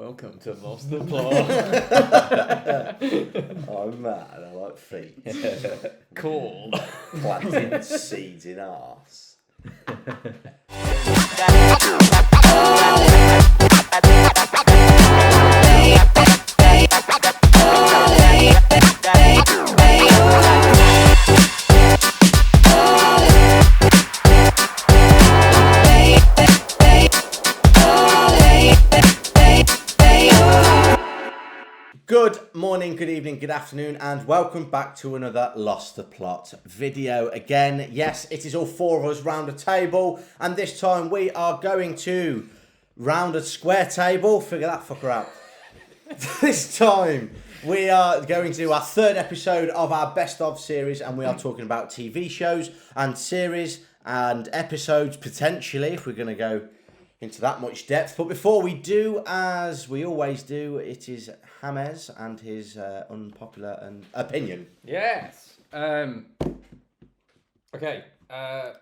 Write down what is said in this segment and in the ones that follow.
Welcome to Lost the Plot. I'm mad, I like feet. Cool. Planting seeds in arse. Good morning, good evening, good afternoon, and welcome back to another Lost the Plot video again. Yes, it is all four of us round a table, and this time we are going to round a square table. Figure that fucker out. This time we are going to do our third episode of our best of series, and we are talking about TV shows and series and episodes potentially, if we're going to go into that much depth. But before we do, as we always do, it is James and his unpopular opinion. Yes. Okay. The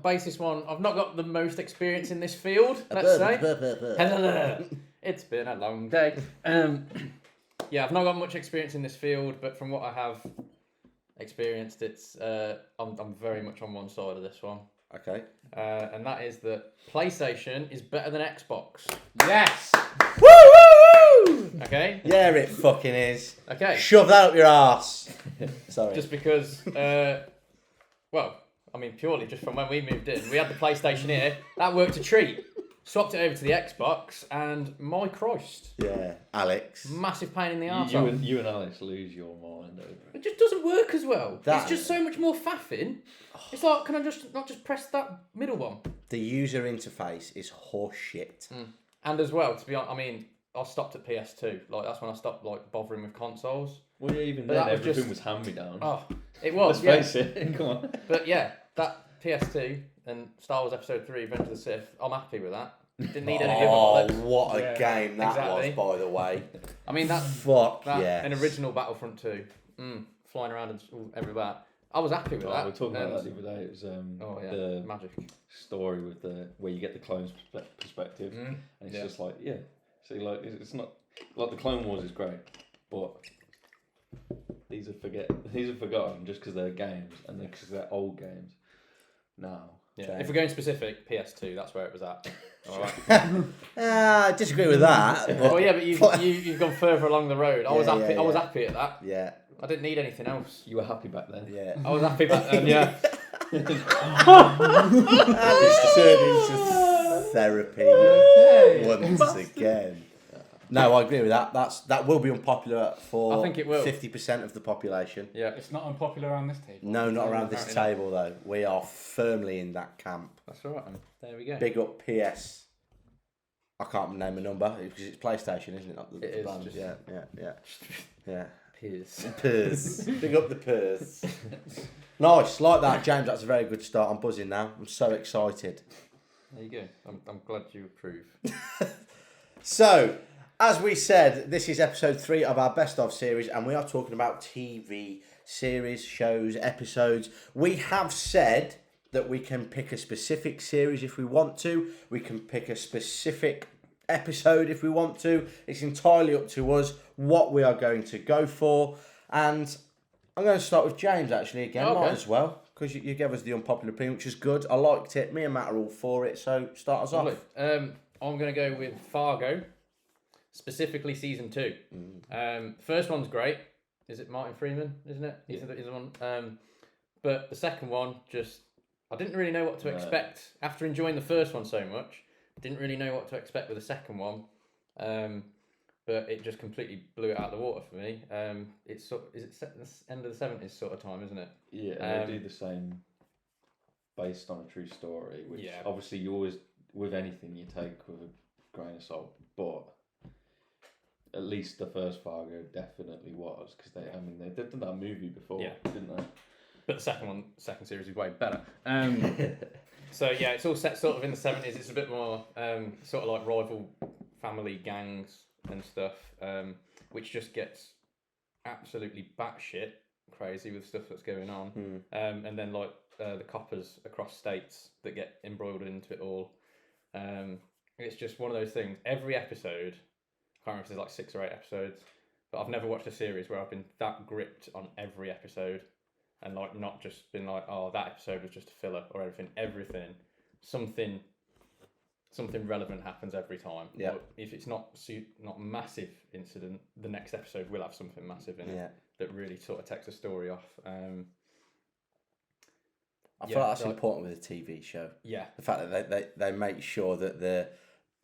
basis one. I've not got the most experience in this field. Let's say. It's been a long day. Yeah, I've not got much experience in this field, but from what I have experienced, it's I'm very much on one side of this one. Okay. And that is that PlayStation is better than Xbox. Yes! Woo woo woo! Okay? Yeah, it fucking is. Okay. Shove that up your arse. Sorry. Just because, purely just from when we moved in, we had the PlayStation here. That worked a treat. Swapped it over to the Xbox, and my Christ. Yeah, Alex. Massive pain in the arse. You and Alex lose your mind over it. It just doesn't work as well. That- It's just so much more faffing. It's like, can I not just press that middle one? The user interface is horse shit. And as well, to be honest, I stopped at PS2. Like, that's when I stopped bothering with consoles. Well, yeah, even But then, that was everything just- was hand-me-down. Oh, it was. Let's face it. Come on. But yeah, that PS2 and Star Wars Episode 3, Revenge of the Sith, I'm happy with that. Didn't need any Oh, other. what a game that exactly. was, by the way. That yes. an original Battlefront 2, flying around everywhere. I was happy with that. We were talking about that the other day. It was the magic story with where you get the clone's perspective, and it's just like See, like it's not like the Clone Wars is great, but these are forgotten just because they're games and because they're old games now. Yeah. If we're going specific, PS2, that's where it was at. All right. I disagree with that. But Well, yeah, but you've gone further along the road. I was happy. yeah. I was happy at that. Yeah, I didn't need anything else. You were happy back then. yeah. I was happy back then. Yeah. And it's turned into therapy once again. No, I agree with that. That will be unpopular for I think it will. 50% of the population. Yeah. It's not unpopular around this table. No, not around this Apparently table though. We are firmly in that camp. That's all right. There we go. Big up PS. I can't name a number because it's PlayStation, isn't it? Not the It is, brand. just- Yeah. Peers. Purrs. Big up the purrs. Nice, like that, James. That's a very good start. I'm buzzing now. I'm so excited. There you go. I'm glad you approve. So, as we said, this is episode 3 of our best of series, and we are talking about TV series, shows, episodes. We have said that we can pick a specific series if we want to. We can pick a specific episode if we want to. It's entirely up to us what we are going to go for. And I'm going to start with James actually again, Okay. might as well, because you gave us the unpopular opinion, which is good. I liked it. Me and Matt are all for it, so start us Lovely. off. I'm going to go with Fargo, specifically season 2. First one's great. Is it Martin Freeman? Isn't it? He's the one. But the second one, I didn't really know what to expect after enjoying the first one so much. Didn't really know what to expect with the second one. But it just completely blew it out of the water for me. It's set in the end of the 70s sort of time, isn't it? Yeah, they do the same based on a true story, which obviously you always, with anything you take with a grain of salt, but at least the first Fargo definitely was, because they did that movie before, didn't they? But the second series is way better. So yeah, it's all set sort of in the 70s. It's a bit more sort of like rival family gangs and stuff, which just gets absolutely batshit crazy with stuff that's going on. And then like the coppers across states that get embroiled into it all. it's just one of those things. Every episode, I can't remember if there's like 6 or 8 episodes, but I've never watched a series where I've been that gripped on every episode, and like not just been like, oh, that episode was just a filler or everything. Something relevant happens every time. Yeah. Or if it's not massive incident, the next episode will have something massive in it that really sort of takes the story off. I feel like that's important with a TV show. Yeah. The fact that they make sure that the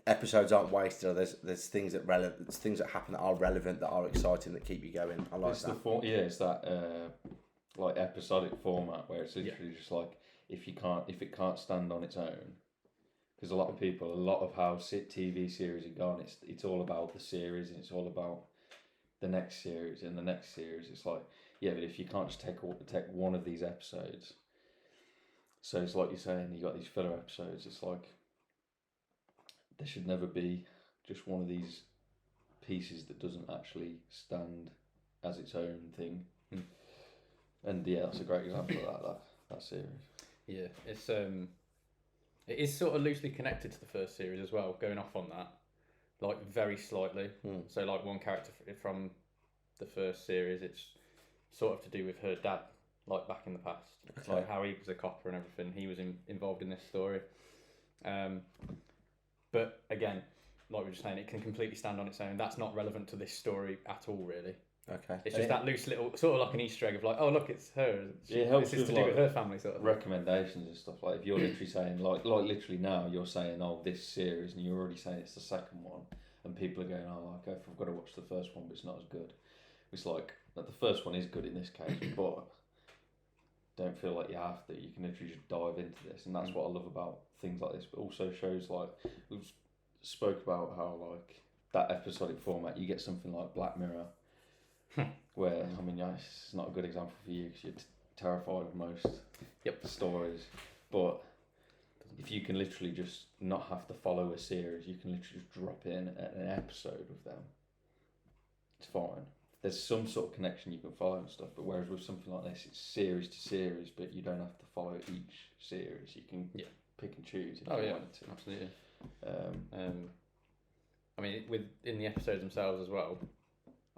episodes aren't wasted, or there's things that happen that are relevant, that are exciting, that keep you going. I like that. It's that like episodic format where it's literally just like if it can't stand on its own. Because a lot of how TV series are gone, it's all about the series, and it's all about the next series and the next series. It's like, yeah, but if you can't just take one of these episodes, so it's like you're saying, you got these filler episodes. It's like there should never be just one of these pieces that doesn't actually stand as its own thing. And yeah, that's a great example of that series. Yeah, it is sort of loosely connected to the first series as well, going off on that, like very slightly. So like one character from the first series, it's sort of to do with her dad, like back in the past. Okay. Like how he was a copper and everything. He was involved in this story. But again, like we were just saying, it can completely stand on its own. That's not relevant to this story at all, really. Okay. It's just that loose little, sort of like an Easter egg of like, oh look, it's her. It helps this is with to do with her family, sort of recommendations and stuff. Like if you're literally saying like literally now you're saying, oh, this series, and you're already saying it's the second one, and people are going, oh, okay, I've got to watch the first one, but it's not as good. It's like the first one is good in this case, but don't feel like you have to. You can literally just dive into this, and that's what I love about things like this. But also shows like we spoke about how like that episodic format, you get something like Black Mirror. Where, I mean, yeah, it's not a good example for you because you're terrified of most stories. But if you can literally just not have to follow a series, you can literally just drop in an episode with them. It's fine. There's some sort of connection you can follow and stuff. But whereas with something like this, it's series to series, but you don't have to follow each series. You can pick and choose if you want to. Absolutely. I mean, in the episodes themselves as well.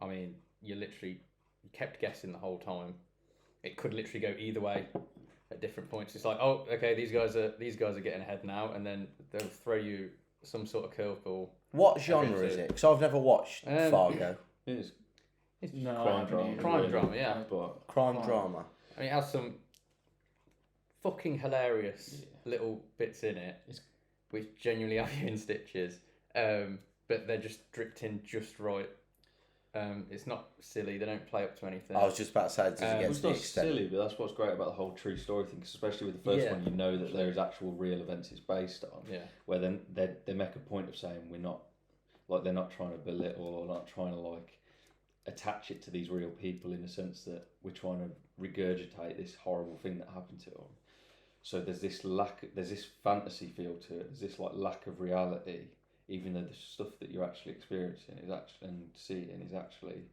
I mean, you kept guessing the whole time. It could literally go either way at different points. It's like, oh, okay, these guys are getting ahead now, and then they'll throw you some sort of curveball. What genre is it? Because I've never watched Fargo. It's crime drama, yeah. But crime drama. I mean, it has some fucking hilarious little bits in it, which genuinely have you in stitches. But they're just dripped in just right. It's not silly. They don't play up to anything. I was just about to say, does it get to the extent? Silly, but that's what's great about the whole true story thing. 'Cause especially with the first one, you know that there is actual real events it's based on. Yeah. Where then they make a point of saying we're not, like they're not trying to belittle or not trying to like attach it to these real people in the sense that we're trying to regurgitate this horrible thing that happened to them. So there's this fantasy feel to it. There's this like lack of reality. Even though the stuff that you're actually experiencing and seeing is actually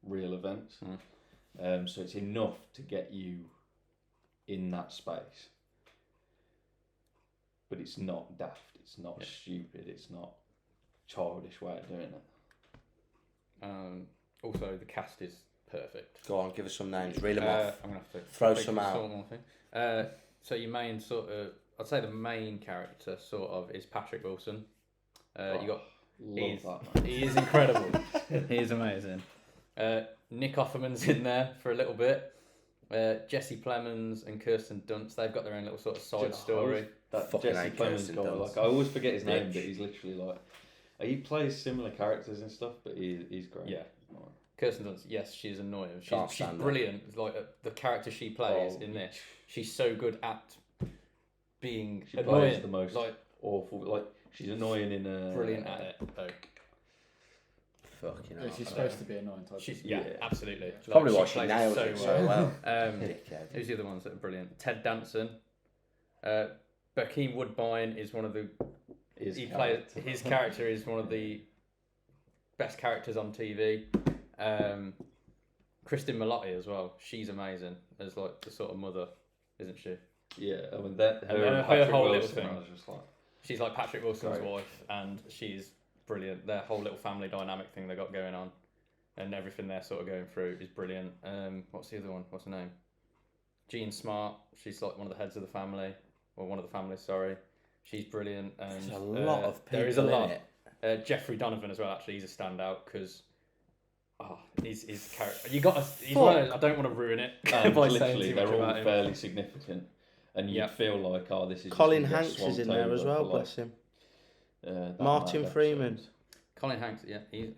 real events. So it's enough to get you in that space. But it's not daft, it's not stupid, it's not childish way of doing it. Also, the cast is perfect. Go on, give us some names, reel them off. I'm going to have to throw some out. So your main sort of, I'd say the main character sort of is Patrick Wilson. He is incredible. He is amazing. Nick Offerman's in there for a little bit. Jesse Plemons and Kirsten Dunst, they've got their own little sort of side story. That Jesse Plemons guy, like I always forget his name, but he's literally like he plays similar characters and stuff, but he's great. Yeah. Kirsten Dunst, yes, she's annoying. She's brilliant. It's like the character she plays in this, she's so good at being annoying. Plays the most awful. Like she's annoying in a brilliant at it though. Fucking hell. She's supposed to be annoying type. Absolutely. It's probably why she nails it so well. Who's the other ones that are brilliant? Ted Danson. Bokeem Woodbine is one of the. His character is one of the best characters on TV. Kristen Milotti as well. She's amazing as like the sort of mother, isn't she? Yeah, I mean that her whole little thing. I was just like, She's like Patrick Wilson's wife, and she's brilliant. Their whole little family dynamic thing they got going on, and everything they're sort of going through is brilliant. What's the other one? What's her name? Jean Smart. She's like one of the heads of the family, or one of the families. Sorry, she's brilliant. And There's a lot of people. There is a lot. In it. Jeffrey Donovan as well. Actually, he's a standout because. He's character. You got. He's one of those, I don't want to ruin it by saying literally, too they're much all about him. fairly significant, and you feel like, this is. Colin just Hanks is in there as well. Bless him. Martin Freeman. Colin Hanks. Yeah, he's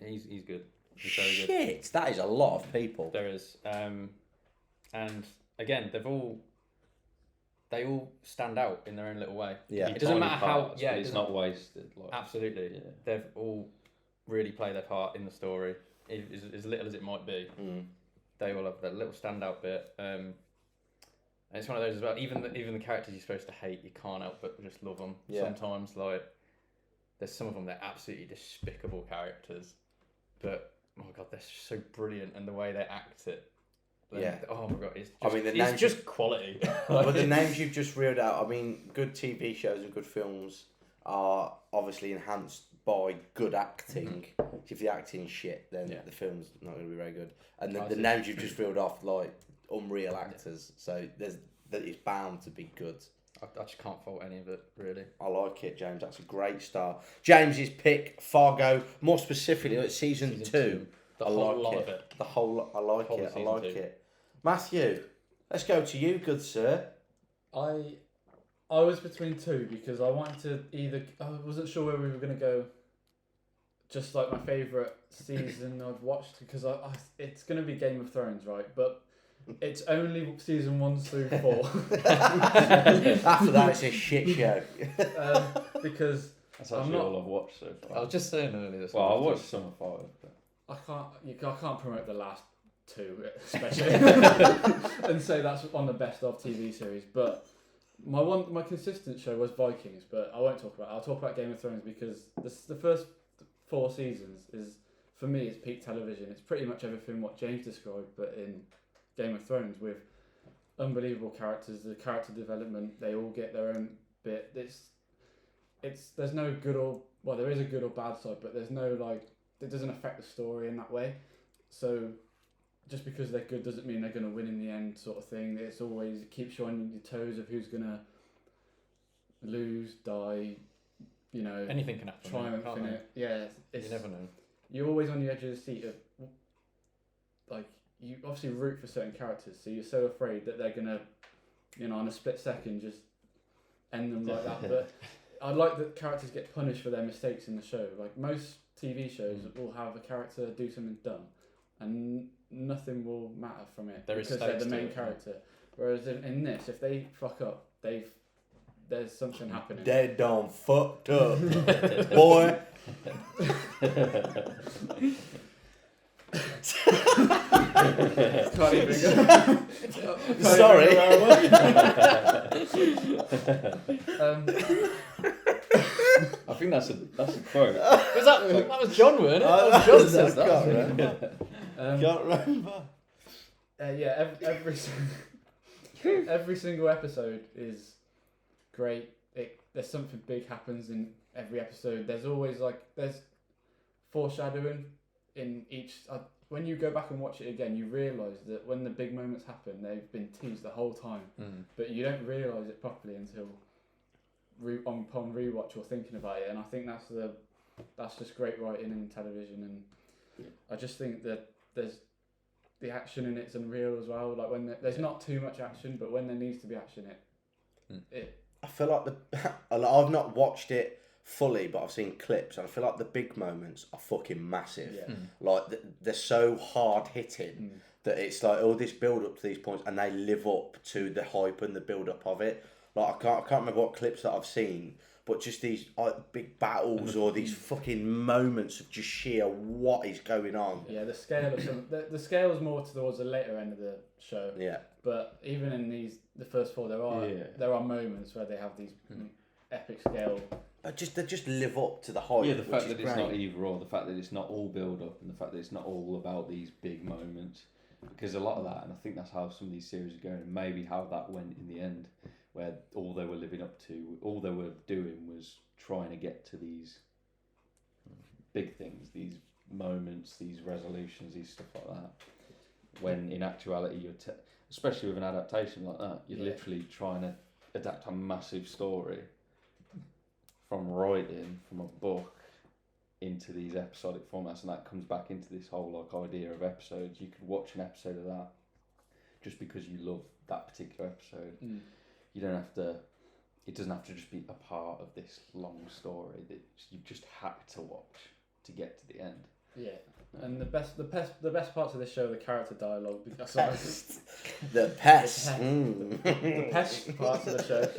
good. He's very good. Shit, that is a lot of people. There is. And again, they all stand out in their own little way. Yeah. It doesn't matter how. Yeah, it's not wasted. Like, absolutely. Yeah. They've all really played their part in the story. As little as it might be, they all have that little standout bit. And it's one of those as well. Even the characters you're supposed to hate, you can't help but just love them. Yeah. Sometimes, like there's some of them they're absolutely despicable characters, but oh my god, they're so brilliant, and the way they act it. Oh my god, it's just quality. But the names you've just reeled out, I mean, good TV shows and good films are obviously enhanced by good acting. If the acting's shit, then the film's not going to be very good. And the names you've just reeled off, like unreal actors, so it's bound to be good. I just can't fault any of it, really. I like it, James. That's a great start. James's pick, Fargo, more specifically, it's season 2. The whole lot of it. The whole lot. I like it. I like it. Matthew, let's go to you, good sir. I was between two because I wanted to I wasn't sure where we were going to go. Just like my favourite season I've watched, because it's going to be Game of Thrones, right? But it's only season 1 through 4. After that, it's a shit show. Because that's actually all I've watched so far. I was just saying earlier. Well, I watched some of 5. But... I can't promote the last 2, especially, and say that's on the best of TV series. But my consistent show was Vikings, but I won't talk about it. I'll talk about Game of Thrones because the first 4 seasons is, for me, it's peak television. It's pretty much everything what James described, but in Game of Thrones with unbelievable characters, the character development, they all get their own bit. There's no good or, well, there is a good or bad side, but there's no, like, it doesn't affect the story in that way. So just because they're good doesn't mean they're going to win in the end, sort of thing. It keeps you on your toes of who's going to lose, die, you know. Anything can happen. Triumph in it. Yeah. You never know. You're always on the edge of the seat of, like, you obviously root for certain characters, so you're so afraid that they're going to, you know, in a split second just end them like that. But I'd like that characters get punished for their mistakes in the show. Like, most TV shows will have a character do something dumb, and nothing will matter from it because they're the main character. Whereas in this, if they fuck up, there's something happening. They done fucked up, boy. Can't even go. Sorry. I think that's a quote. That was John, weren't it? That was John says that. Can't remember. Yeah, every single episode is great. There's something big happens in every episode. There's always there's foreshadowing in each. When you go back and watch it again, you realise that when the big moments happen, they've been teased the whole time, but you don't realise it properly until upon rewatch or thinking about it. And I think that's just great writing in television, and I just think that there's the action in it's unreal as well. Like when there's not too much action, but when there needs to be action, I feel like I've not watched it fully, but I've seen clips, and I feel like the big moments are fucking massive. Yeah. Like they're so hard hitting that it's like all this build up to these points, and they live up to the hype and the build up of it. Like I can't remember what clips that I've seen, but just these big battles or these fucking moments of just sheer what is going on. Yeah, the scale of the scale is more towards the later end of the show. Yeah. But even in the first 4, there are moments where they have these epic scale. They just live up to the hype. Yeah, the fact that it's not either or, the fact that it's not all build up, and the fact that it's not all about these big moments. because a lot of that, and I think that's how some of these series are going, and maybe how that went in the end, where all they were living up to, all they were doing was trying to get to these big things, these moments, these resolutions, these stuff like that. When in actuality, especially with an adaptation like that, you're literally trying to adapt a massive story from writing from a book into these episodic formats, and that comes back into this whole idea of episodes. You could watch an episode of that just because you love that particular episode. You don't have to. It doesn't have to just be a part of this long story that you just had to watch to get to the end. Yeah, and the best parts of this show are the character dialogue. The pest. The best parts of the show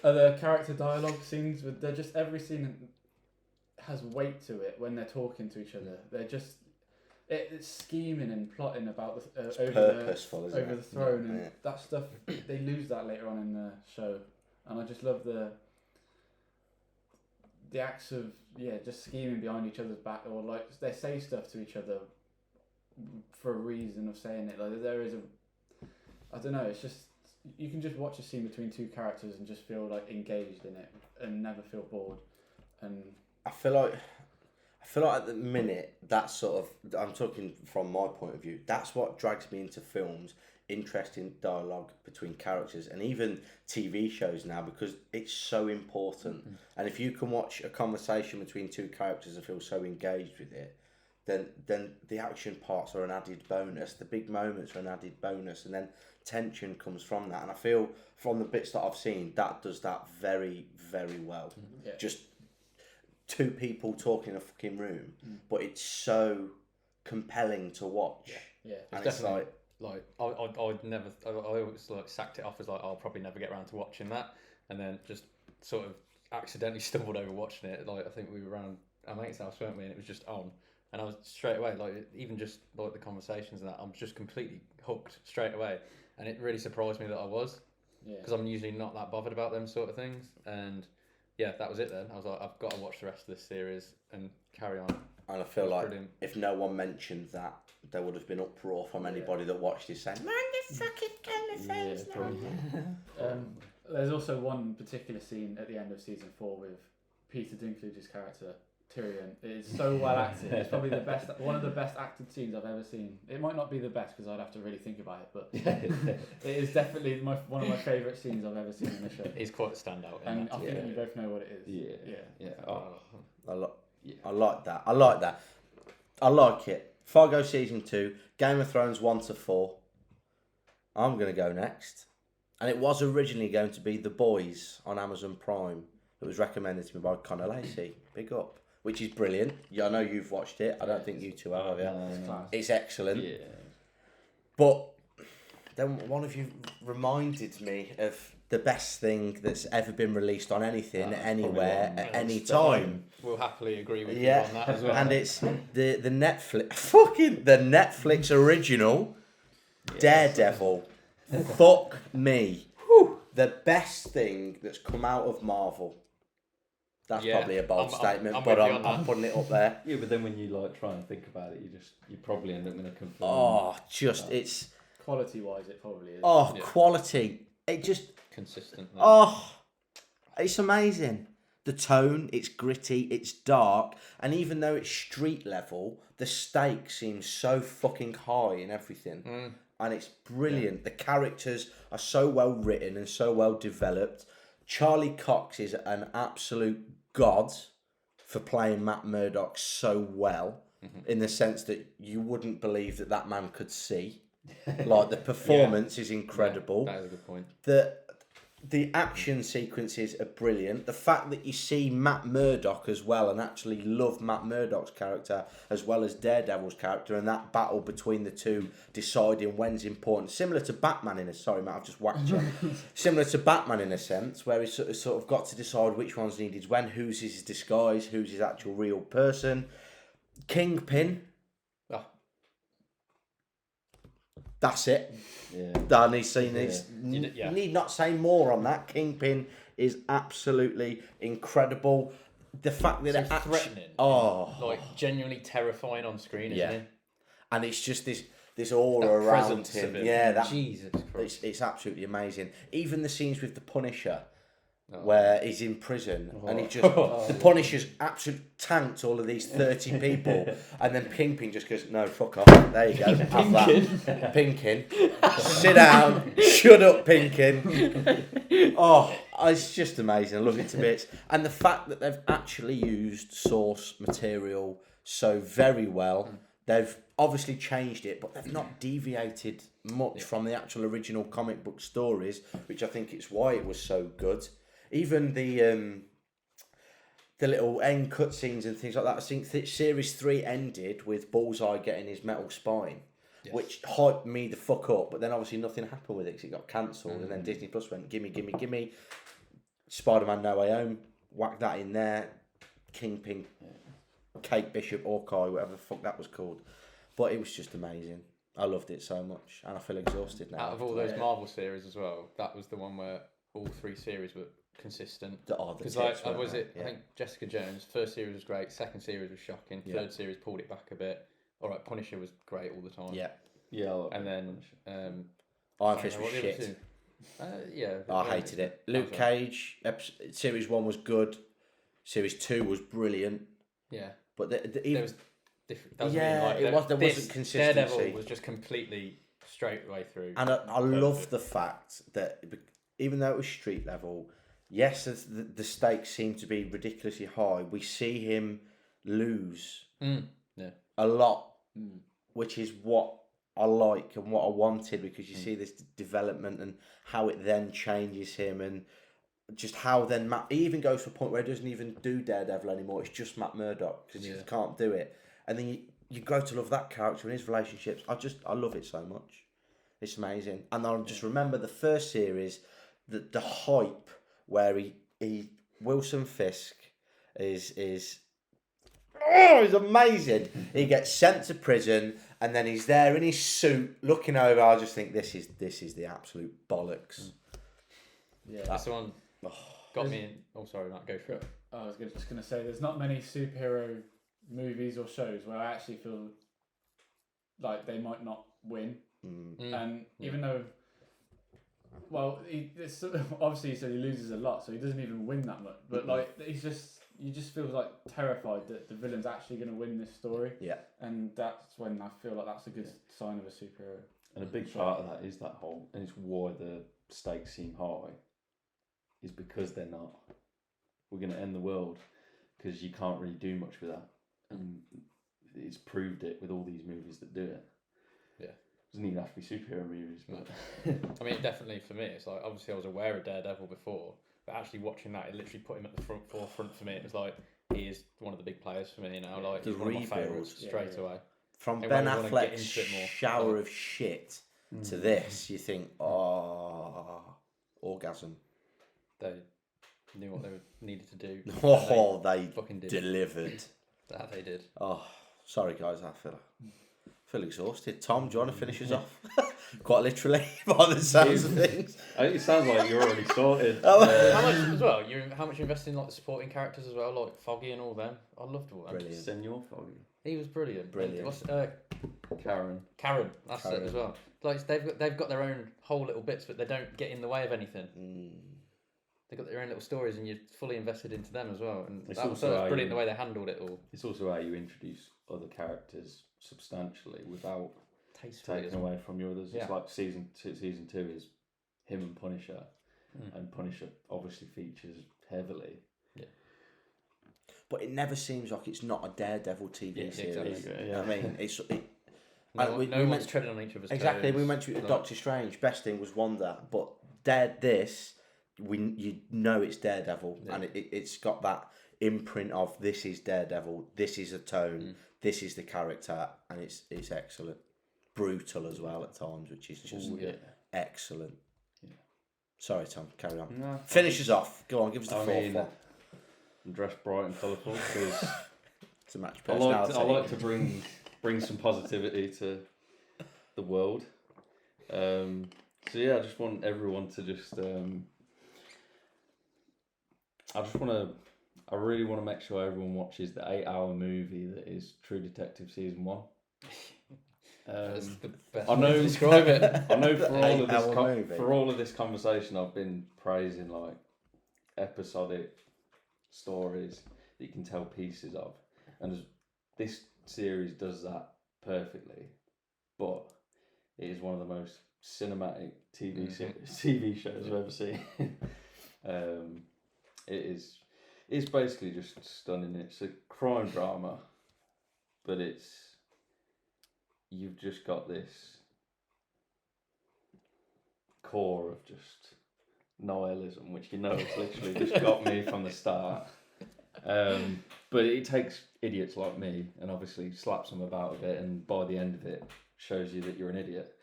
are the character dialogue scenes. They're just, every scene has weight to it when they're talking to each other. They're just it's scheming and plotting about over the throne, and that stuff. They lose that later on in the show, and I just love the acts of just scheming behind each other's back, or like they say stuff to each other for a reason of saying it. Like there is I don't know. It's just you can just watch a scene between two characters and just feel like engaged in it and never feel bored. And I feel like at the minute, that's sort of, I'm talking from my point of view, that's what drags me into films, interesting dialogue between characters, and even TV shows now, because it's so important. And if you can watch a conversation between two characters and feel so engaged with it, then the action parts are an added bonus, the big moments are an added bonus, and then tension comes from that. And I feel from the bits that I've seen, that does that very, very well. Just two people talking in a fucking room, but it's so compelling to watch. And it's like I'd never, I always like sacked it off as like, I'll probably never get around to watching that, and then just sort of accidentally stumbled over watching it. Like I think we were around our mate's house, weren't we, and it was just on, and I was straight away, like even just like the conversations and that, I'm just completely hooked straight away, and it really surprised me that I was, because I'm usually not that bothered about them sort of things. And that was it then. I was like, I've got to watch the rest of this series and carry on. And I feel like if no one mentioned that, there would have been uproar from anybody that watched this saying, "Man, you fucking kind of things." There's also one particular scene at the end of season 4 with Peter Dinklage's character Tyrion. It is so well acted. It's probably one of the best acted scenes I've ever seen. It might not be the best because I'd have to really think about it, but it is definitely one of my favourite scenes I've ever seen in the show. It's quite a standout. And I think you both know what it is. I like that. I like it. Fargo season 2, Game of Thrones 1 to 4. I'm going to go next. And it was originally going to be The Boys on Amazon Prime. It was recommended to me by Connor Lacey. Big up. Which is brilliant. I know you've watched it. I don't think you two have you? It's excellent. Yeah. But then one of you reminded me of the best thing that's ever been released on anything, anywhere, at any time. We'll happily agree with you on that as well. And it's the Netflix original Daredevil. Fuck me. The best thing that's come out of Marvel. That's probably a bold statement, but I'm putting it up there. Yeah, but then when you try and think about it, you probably end up going to confirm. Oh, it's quality-wise, it probably is. Oh, quality! It just consistent. Oh, it's amazing. The tone, it's gritty, it's dark, and even though it's street level, the stakes seem so fucking high in everything, and it's brilliant. The characters are so well written and so well developed. Charlie Cox is an absolute god for playing Matt Murdock so well, in the sense that you wouldn't believe that man could see. Like, the performance is incredible. That is a good point. The action sequences are brilliant. The fact that you see Matt Murdock as well, and actually love Matt Murdock's character as well as Daredevil's character, and that battle between the two, deciding when's important. Similar to Batman sorry Matt, I've just whacked you. Similar to Batman in a sense, where he's sort of got to decide which one's needed when, who's his disguise, who's his actual real person. Kingpin. That's it. Done. You need not say more on that. Kingpin is absolutely incredible. The fact that threatening, genuinely terrifying on screen, isn't it? And it's just this this aura That around presence him. of him. Yeah, that Jesus Christ. it's absolutely amazing. Even the scenes with the Punisher, Oh. where he's in prison and he just the Punisher's absolutely tanked all of these 30 people, and then Kingpin just goes, "No, fuck off. There you go. Have that, Pinkin. Sit down. Shut up, Pinkin." Oh, it's just amazing. I love it to bits, and the fact that they've actually used source material so very well. They've obviously changed it, but they've not deviated much from the actual original comic book stories, which I think it's why it was so good. Even the little end cutscenes and things like that. I think Series 3 ended with Bullseye getting his metal spine, which hyped me the fuck up, but then obviously nothing happened with it because it got cancelled, and then Disney Plus went, gimme. Spider-Man No Way Home, whack that in there. Kingpin, Kate Bishop, Hawkeye, whatever the fuck that was called. But it was just amazing. I loved it so much, and I feel exhausted now. Out of all those Marvel series as well, that was the one where all 3 series were consistent. Because I think Jessica Jones, first series was great, second series was shocking, third series pulled it back a bit. Alright, Punisher was great all the time. Yeah. And then Iron Fist was shit. I hated it. Luke Cage, series 1 was good. Series 2 was brilliant. Yeah. But there was different. There wasn't consistency. Daredevil was just completely straight the way through. And I love the fact that even though it was street level, yes, the stakes seem to be ridiculously high. We see him lose a lot, which is what I like and what I wanted, because you see this development and how it then changes him, and just how then Matt, he even goes to a point where he doesn't even do Daredevil anymore. It's just Matt Murdock because he can't do it. And then you grow to love that character and his relationships. I love it so much. It's amazing. And I just remember the first series, the hype where he Wilson Fisk is he's amazing. He gets sent to prison and then he's there in his suit looking over. I just think this is the absolute bollocks. Yeah, that's the one. Got me in. Oh, sorry, Matt, go for it. I was just going to say, there's not many superhero movies or shows where I actually feel like they might not win. And even though, obviously he said he loses a lot, so he doesn't even win that much. But you just feel like terrified that the villain's actually going to win this story. Yeah. And that's when I feel like that's a good sign of a superhero. And a big part of that is that whole, and it's why the stakes seem high, is because they're not. We're going to end the world because you can't really do much with that. And it's proved it with all these movies that do it. Yeah. It doesn't even have to be superhero movies. But I mean, definitely for me, it's like, obviously I was aware of Daredevil before, but actually watching that, it literally put him at the forefront for me. It was like, he is one of the big players for me now. Like, he's one of my favourites straight away. From Ben Affleck's shower of shit to this, you think, orgasm. They knew what they needed to do. They fucking delivered. That they did. Oh, sorry guys, I feel exhausted. Tom, do you want to finish us off? Quite literally, by the sounds of things. It sounds like you're already sorted. How much as well? How much you invested in like the supporting characters as well, like Foggy and all them? I loved all them. Brilliant. Senor Foggy. He was brilliant. What's Karen. That's it as well. Like they've got their own whole little bits, but they don't get in the way of anything. They've got their own little stories, and you're fully invested into them as well. And that was brilliant the way they handled it all. It's also how you introduce other characters substantially without tastefully taking away from your others. Yeah. It's like season 2 is him and Punisher, and Punisher obviously features heavily. Yeah. But it never seems like it's not a Daredevil TV series. Exactly. Yeah. I mean, no one's treading on each other's exactly. toes. We went to Doctor Strange. Best thing was Wanda, but you know it's Daredevil, and it's got that imprint of this is Daredevil. This is a tone. This is the character, and it's excellent. Brutal as well at times, which is just excellent. Yeah. Sorry, Tom. Carry on. No, Finish us off. Go on. Give us the fourth one. Dress bright and colourful because to match I personality. like to bring some positivity to the world. So yeah, I just want everyone to just. I really want to make sure everyone watches the 8-hour movie that is True Detective Season 1. That's the best I way know to describe it. I know movie. for all of this conversation, I've been praising like episodic stories that you can tell pieces of, and this series does that perfectly. But it is one of the most cinematic TV shows I've ever seen. It's basically just stunning. It's a crime drama, but you've just got this core of just nihilism, which it's literally just got me from the start. But it takes idiots like me and obviously slaps them about a bit, and by the end of it shows you that you're an idiot.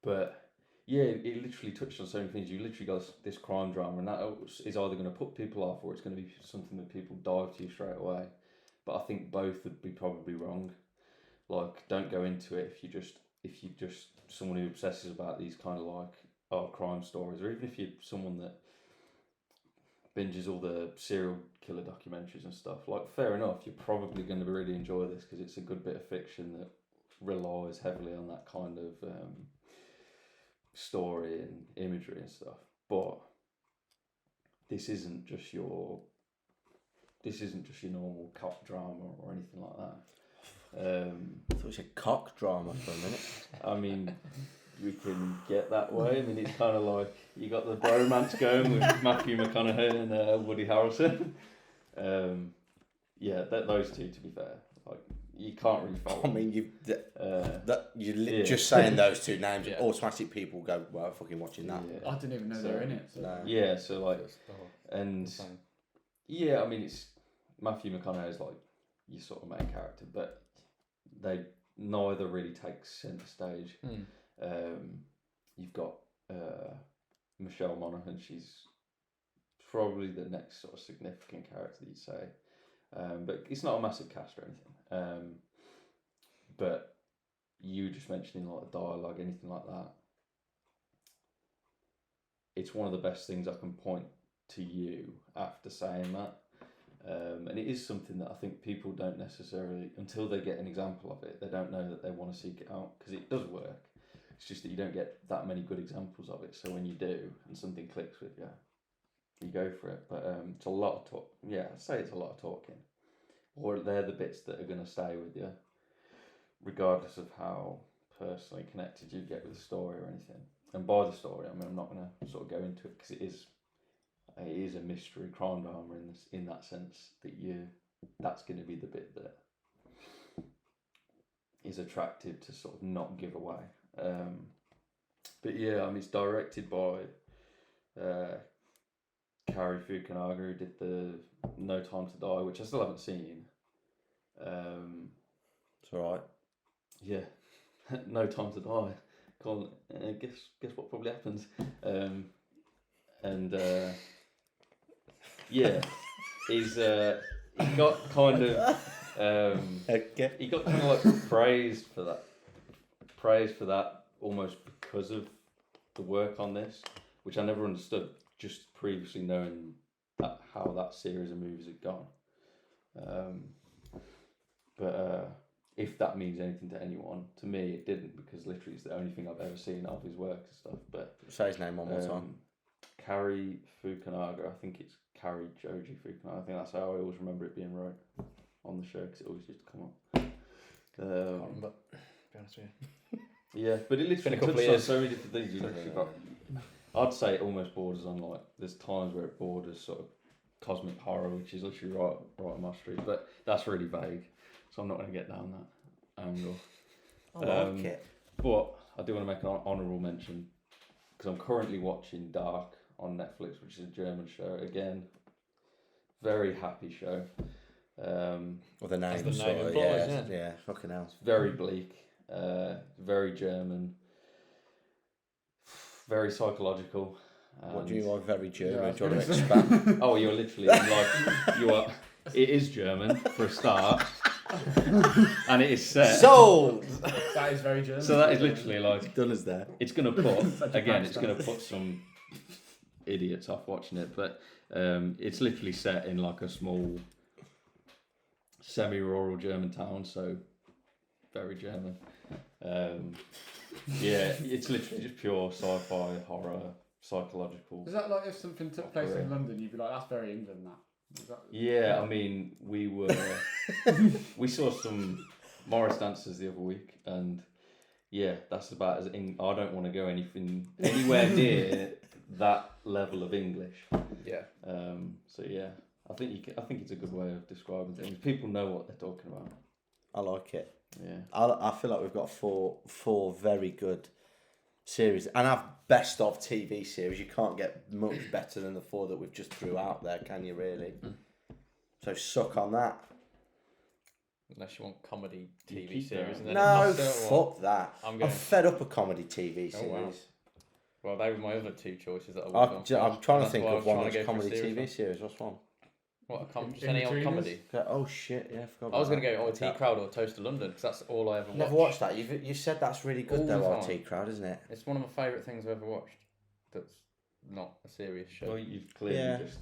But yeah, it literally touched on so many things. You literally got this crime drama, and that is either going to put people off or it's going to be something that people dive to straight away. But I think both would be probably wrong. Like, don't go into it if you just someone who obsesses about these kind of like crime stories, or even if you're someone that binges all the serial killer documentaries and stuff. Like, fair enough, you're probably going to really enjoy this because it's a good bit of fiction that relies heavily on that kind of story and imagery and stuff. But this isn't just your normal cop drama or anything like that. I thought it was a cock drama for a minute. I mean, we can get that way. I mean, it's kind of like you got the bromance going with Matthew McConaughey and Woody Harrelson. Yeah, those two, to be fair, like you can't really follow. I mean, just saying those two names, automatic people go, well, fucking watching that. I didn't even know they were in it. So. No. Yeah, so like, and yeah, I mean, it's Matthew McConaughey is like your sort of main character, but they neither really take centre stage. You've got Michelle Monaghan. She's probably the next sort of significant character that you'd say, but it's not a massive cast or anything. But you just mentioning like the dialogue, anything like that, it's one of the best things I can point to you after saying that. And it is something that I think people don't necessarily, until they get an example of it, they don't know that they want to seek it out, because it does work. It's just that you don't get that many good examples of it. So when you do, and something clicks with you, you go for it. But it's a lot of talk. Yeah, I'd say it's a lot of talking. Or they're the bits that are going to stay with you, regardless of how personally connected you get with the story or anything. And by the story, I mean, I'm not going to sort of go into it, because it is a mystery crime drama in that sense, that's going to be the bit that is attractive to sort of not give away. But yeah, I mean, it's directed by Cary Fukunaga, who did the No Time to Die, which I still haven't seen. It's alright. Yeah, No Time to Die. Guess what probably happens. Yeah, he got kind of he got kind of like praised for that almost because of the work on this, which I never understood just previously knowing how that series of movies had gone. But if that means anything to anyone, to me it didn't, because literally it's the only thing I've ever seen of his work and stuff. But say his name one more time. Cary Fukunaga, I think it's Cary Joji Fukunaga. I think that's how I always remember it being right on the show, because it always used to come up. Can't remember, to be honest with you. Yeah, but it literally touches on so many different things. You literally got, I'd say it almost borders on, like, there's times where it borders sort of cosmic horror, which is literally right on my street, but that's really vague, so I'm not going to get down that angle. I like it. But I do want to make an honourable mention, because I'm currently watching Dark on Netflix, which is a German show. Again, very happy show. Well, the name, yeah, fucking hell. It's very bleak, very German, very psychological. What do you mean by very German? Do you want to expand? Oh, you're literally like, you are. It is German for a start, and it is set. Sold. That is very German. So that is literally like done as there. It's gonna put again. It's gonna put some idiots off watching it, but it's literally set in like a small, semi-rural German town. So very German. Yeah, it's literally just pure sci-fi, horror, psychological. Is that like if something took place in London, you'd be like, that's very England, that? Is that... Yeah, I mean, we saw some Morris dancers the other week, and yeah, that's about as I don't want to go anywhere near that level of English. Yeah. So yeah, I think it's a good way of describing things. People know what they're talking about. I like it. Yeah. I feel like we've got four very good series, and our best of TV series. You can't get much better than the 4 that we've just threw out there, can you? Really? So suck on that. Unless you want comedy TV series. And then No, it must fuck that. I'm fed up of comedy TV series. Oh, wow. Well, they were my other 2 choices that I was I'm trying to think of one that's comedy TV series. What's one? What, just any old comedy? Oh shit! Yeah, I forgot. I was going to go IT Crowd or Toast to London because that's all I ever watched. Never watched that. You said that's really good All though. the IT Crowd, isn't it? It's one of my favourite things I've ever watched. That's not a serious show. Well, you've clearly just.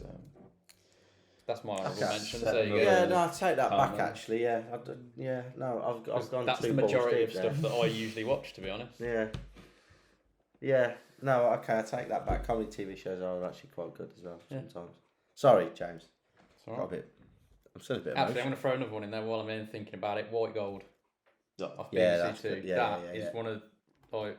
That's my honourable mention. Set There you go. Yeah, no, I take that back. Actually, yeah, I've gone. That's too the majority of balls deep stuff that I usually watch, to be honest. there. Yeah. No, okay, I take that back. Comedy TV shows are actually quite good as well sometimes. Sorry, James. It's Got a bit. I'm still a bit. Actually, I'm going to throw another one in there while I'm in thinking about it. White Gold. Off Yeah, BBC that's Two. good. Yeah, That yeah. is one of like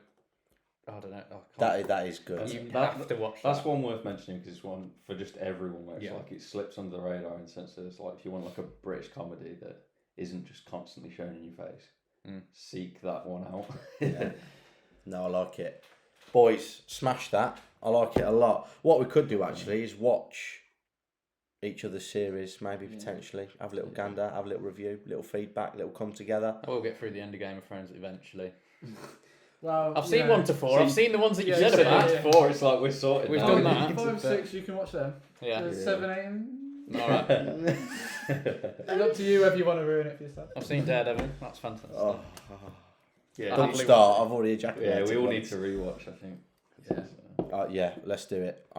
I don't know. That is good. You have to watch. That's that. one worth mentioning because it's one for just everyone. Where it's Yeah. like it slips under the radar in the sense that it's like if you want like a British comedy that isn't just constantly shown in your face, seek that one out. Yeah. No, I like it. Boys, smash that. I like it a lot. What we could do actually is watch each other's series, maybe potentially have a little gander, have a little review, little feedback, little come together. We'll get through the end of Game of Thrones eventually. Well, I've seen 1 to 4. I've seen the ones that you said yeah, about. yeah. 4, it's like we're sorted. We've now. done that. 5, 6, you can watch them. Yeah. There's 7, 8, and... All right. It's up to you whether you want to ruin it for yourself. I've seen Daredevil. That's fantastic. Oh, Yeah, don't start. I've already ejaculated. we all need to rewatch. I think. Yeah, let's do it.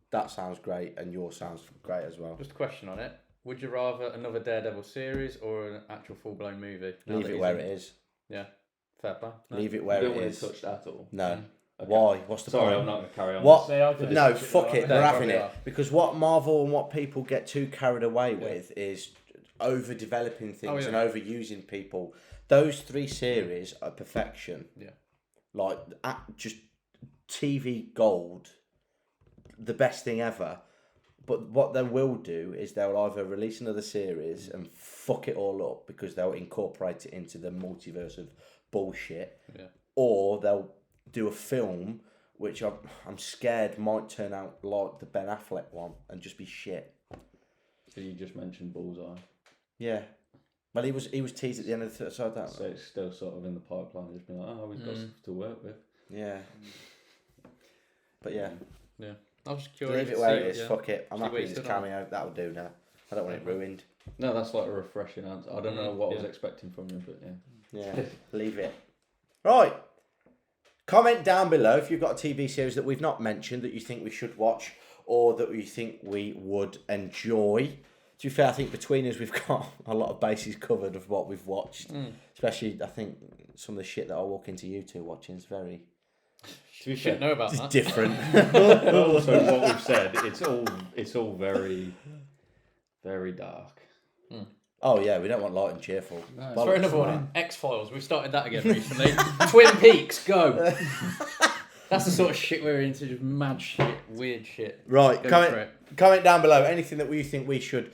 That sounds great, and yours sounds great as well. Just a question on it. Would you rather another Daredevil series or an actual full-blown movie? Leave it where it is. Yeah. Fair play. No. Leave it where you it don't is. want it touched at all. No. Okay. Why? What's the Sorry, point? I'm not going to carry on. What? No, fuck it. They We're having probably it are. because what Marvel and what people get too carried away with is over developing things and overusing people. Those 3 series are perfection. Yeah. Like just TV gold, the best thing ever. But what they will do is they'll either release another series and fuck it all up because they'll incorporate it into the multiverse of bullshit, or they'll do a film which I'm scared might turn out like the Ben Affleck one and just be shit. So you just mentioned Bullseye. Yeah. Well, he was teased at the end of the so I don't So it's still sort of in the pipeline. Just being like, oh, we've got stuff to work with. Yeah. But yeah. Yeah. I was just curious. Leave it where it is. Fuck it. I'm See happy where with you this stood on it. cameo. That'll do now. I don't want it ruined. No, that's like a refreshing answer. I don't know what I was Yeah. expecting from you, but yeah. Yeah. Leave it. Right. Comment down below if you've got a TV series that we've not mentioned that you think we should watch or that you think we would enjoy. To be fair, I think between us we've got a lot of bases covered of what we've watched. Especially, I think, some of the shit that I walk into you two watching is very... You should know about that. different. Also, what we've said, it's all very, very dark. Oh yeah, we don't want light and cheerful. Let's throw another one in. X-Files. We've started that again recently. Twin Peaks. Go. That's the sort of shit we're into. Just mad shit, weird shit. Right, Go for it. comment down below anything that you think we should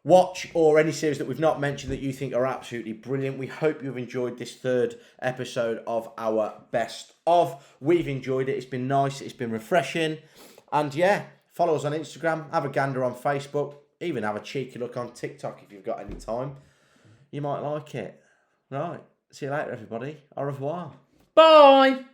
watch or any series that we've not mentioned that you think are absolutely brilliant. We hope you've enjoyed this 3rd episode of our best of. We've enjoyed it. It's been nice. It's been refreshing. And yeah, follow us on Instagram. Have a gander on Facebook. Even have a cheeky look on TikTok if you've got any time. You might like it. Right. See you later, everybody. Au revoir. Bye.